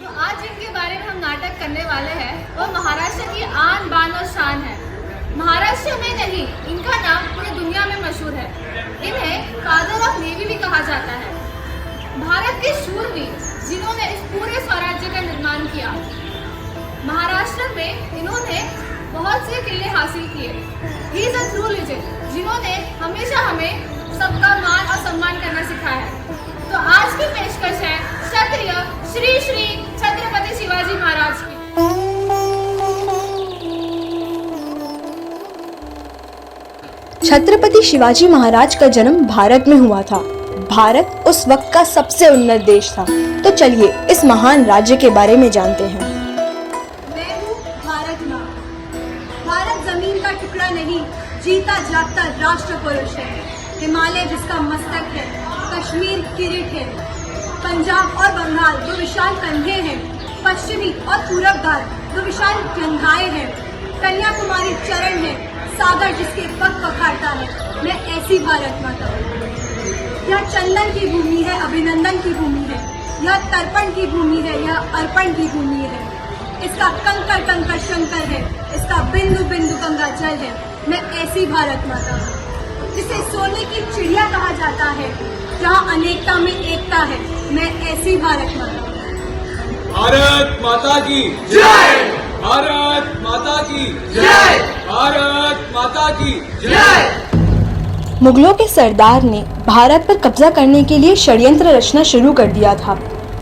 जो आज जिनके बारे में हम नाटक करने वाले हैं वो महाराष्ट्र की आन बान और शान है। महाराष्ट्र में नहीं, इनका नाम पूरी दुनिया में मशहूर है। इन्हें फादर ऑफ नेवी भी कहा जाता है। भारत के शूरवीर जिन्होंने इस पूरे स्वराज्य का निर्माण किया। महाराष्ट्र में इन्होंने बहुत से किले हासिल किए। He is a true legend जिन्होंने हमेशा हमें सबका मान और सम्मान करना सिखाया है। तो आज की पेशकश है क्षत्रिय श्री श्री छत्रपति शिवाजी महाराज की। छत्रपति शिवाजी महाराज का जन्म भारत में हुआ था। भारत उस वक्त का सबसे उन्नत देश था। तो चलिए इस महान राज्य के बारे में जानते हैं। मैं हूँ भारत माँ। भारत जमीन का टुकड़ा नहीं, जीता जागता राष्ट्र पुरुष है। हिमालय जिसका मस्तक है, कश्मीर किरीट है, पंजाब और बंगाल दो विशाल कंधे हैं, पश्चिमी और पूरब घाट दो विशाल जंघाएं हैं, कन्याकुमारी चरण है, सागर जिसके पग पखारता है। मैं ऐसी भारत माता हूँ। यह चंदन की भूमि है, अभिनंदन की भूमि है, यह तर्पण की भूमि है, यह अर्पण की भूमि है। इसका कंकर कंकर शंकर है, इसका बिंदु बिंदु गंगा जल है। मैं ऐसी भारत माता हूँ जिसे सोने की चिड़िया कहा जाता है, जहाँ अनेकता में एकता है। मैं ऐसी भारत माता हूँ। भारत माता की जय, भारत माता की जय, भारत माता की जय। मुगलों के सरदार ने भारत पर कब्जा करने के लिए षड्यंत्र रचना शुरू कर दिया था,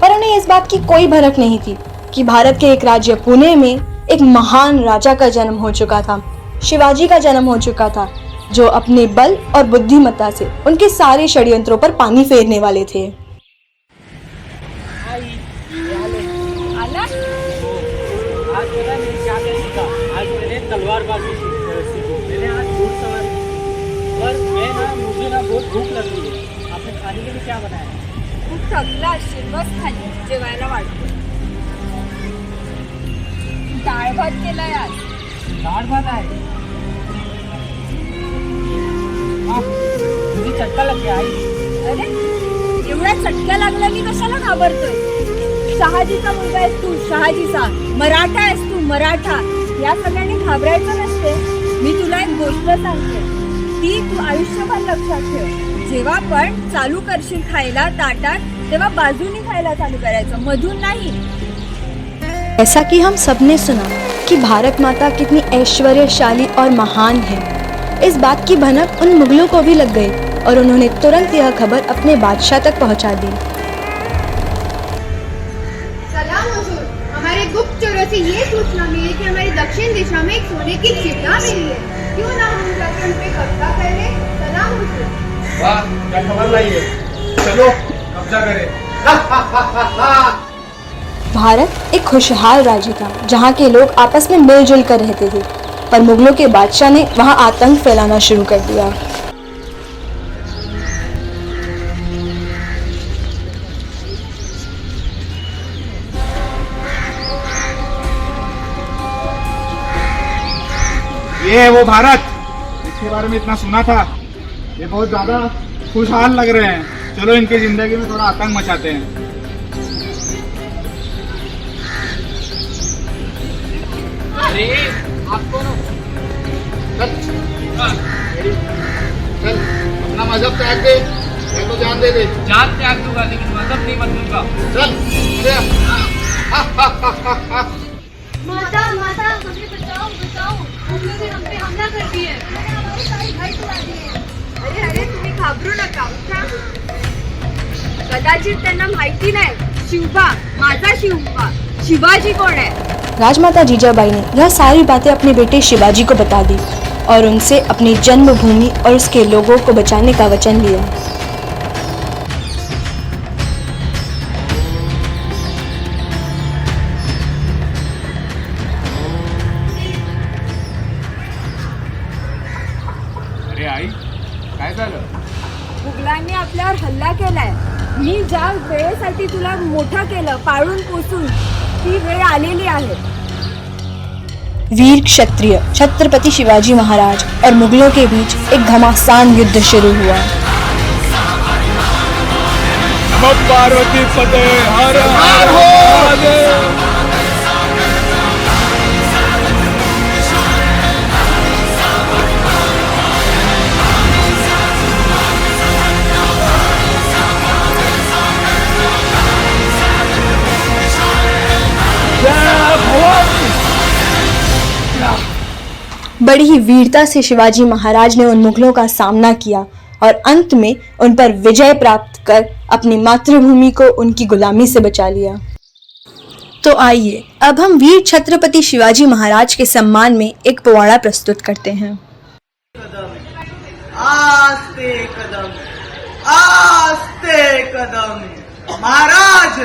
पर उन्हें इस बात की कोई भनक नहीं थी कि भारत के एक राज्य पुणे में एक महान राजा का जन्म हो चुका था। शिवाजी का जन्म हो चुका था, जो अपने बल और बुद्धिमत्ता से उनके सारे षड्यंत्रों पर पानी फेरने वाले थे। आज पता नहीं क्या क्या सीखा। आज मैंने तलवारबाजी सीखी, मैंने आज घुड़सवारी। पर मुझे बहुत भूख लग रही है। आपने खाने के लिए क्या बनाया? खूप थकला असशील, बस खाली जेवायला वाटतो। डाळ भात केलाय आज। दाल भात आहे। मुझे चटका लग गया। अरे एवढा चटका लागला की कशाला घाबरतोय? शहाजीचा मुलगा आहेस तू, शहाजीचा मराठा आहेस तू, मराठा। या सगळ्यांनी घाबरायचं नसते। मी तुला एक गोष्ट सांगते, ती तू आयुष्यभर लक्षात ठेव। जेव्हा पण चालू करशील खायला ताटात, तेव्हा बाजूनी खायला चालू करायचं, मधून नहीं। ऐसा कि हम सबने सुना कि भारत माता कितनी ऐश्वर्यशाली और महान है। इस बात की भनक उन मुगलों को भी लग गई और उन्होंने तुरंत यह खबर अपने बादशाह तक पहुंचा दी। सलाम हुजूर, हमारे गुप्तचरों से ये सूचना मिली कि हमारी दक्षिण दिशा में एक सोने की चिड़िया मिली है। क्यों ना हम जाकर उन पे कब्जा कर ले। सलाम हुजूर। वाह, क्या खबर लाई है। चलो कब्जा करें। भारत एक खुशहाल राज्य था, जहाँ के लोग आपस में मिलजुल कर रहते थे, पर मुगलों के बादशाह ने वहाँ आतंक फैलाना शुरू कर दिया। ये है वो भारत जिसके बारे में इतना सुना था। ये बहुत ज्यादा खुशहाल लग रहे हैं। चलो इनकी जिंदगी में थोड़ा आतंक मचाते हैं। अरे आपको चल अपना मजहब त्याग दे, मैं तो जान दे दे। जान त्याग दूंगा लेकिन मजहब नहीं बदलूंगा। चल माता माता हमें बचाओ बचाओ, हम लोगों ने हम पे हमला कर दिए। हमारे सारे घर तुड़ा दिए। अरे अरे तुम्ही घाबरू नका, उठा। कदाचित त्यांना माहिती नाही, शिवबा माझा शिवबा शिवाजी कोण आहे। राजमाता जीजाबाई ने यह सारी बातें अपने बेटे शिवाजी को बता दी और उनसे अपनी जन्मभूमि और उसके लोगों को बचाने का वचन लिया। अरे आई, काय झालं? मुघलांनी आपल्यावर हल्ला केलाय। मी ज्या वेळेसाठी तुला मोठं केलं, पाळून पोसून, ती वेळ आलेली आहे। वीर क्षत्रिय छत्रपति शिवाजी महाराज और मुगलों के बीच एक घमासान युद्ध शुरू हुआ। नमो पार्वती पते हर हर हो। बड़ी ही वीरता से शिवाजी महाराज ने उन मुगलों का सामना किया और अंत में उन पर विजय प्राप्त कर अपनी मातृभूमि को उनकी गुलामी से बचा लिया। तो आइए अब हम वीर छत्रपति शिवाजी महाराज के सम्मान में एक पोवाड़ा प्रस्तुत करते हैं। आस्ते कदम महाराज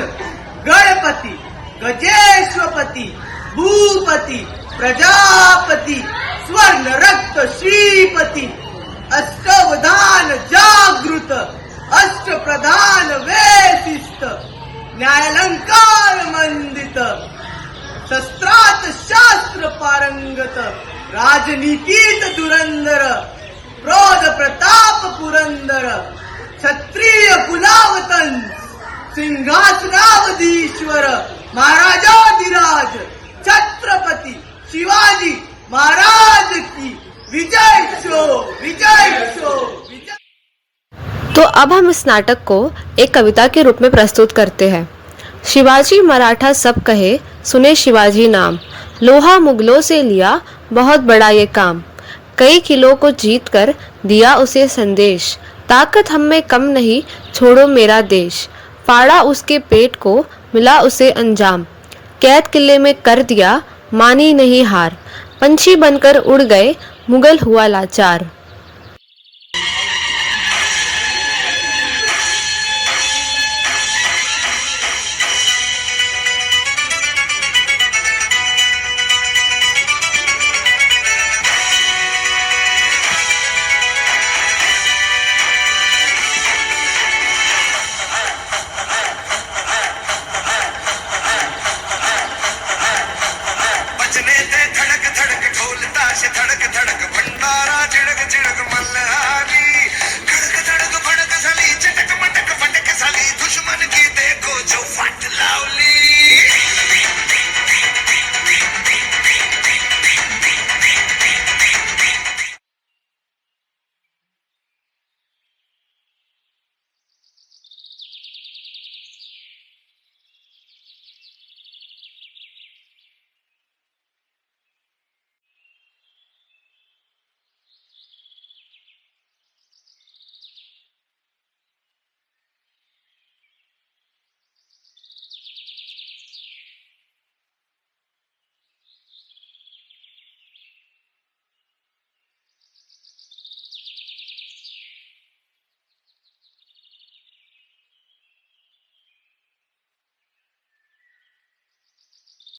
गणपति गजेश्वपति भूपति प्रजापति स्वर्ण रक्त श्रीपति अष्टवधान जागृत अष्ट प्रधान वेशिष्ट न्यायालंकार मंडित शस्त्रात शास्त्र पारंगत राजनीतीत धुरंधर प्रोध प्रताप पुरंदर क्षत्रिय कुलावतन सिंहासनावधीश्वर महाराजाधिराज छत्रपति शिवाजी महाराज की विजय शो विजय शो विजय। तो अब हम इस नाटक को एक कविता के रूप में प्रस्तुत करते हैं। शिवाजी मराठा सब कहे सुने शिवाजी नाम, लोहा मुगलों से लिया बहुत बड़ा ये काम, कई किलों को जीत कर दिया उसे संदेश, ताकत हम में कम नहीं छोड़ो मेरा देश, फाड़ा उसके पेट को मिला उसे अंजाम, कैद किले में कर दिया मानी नहीं हार, पंछी बनकर उड़ गए मुगल हुआ लाचार।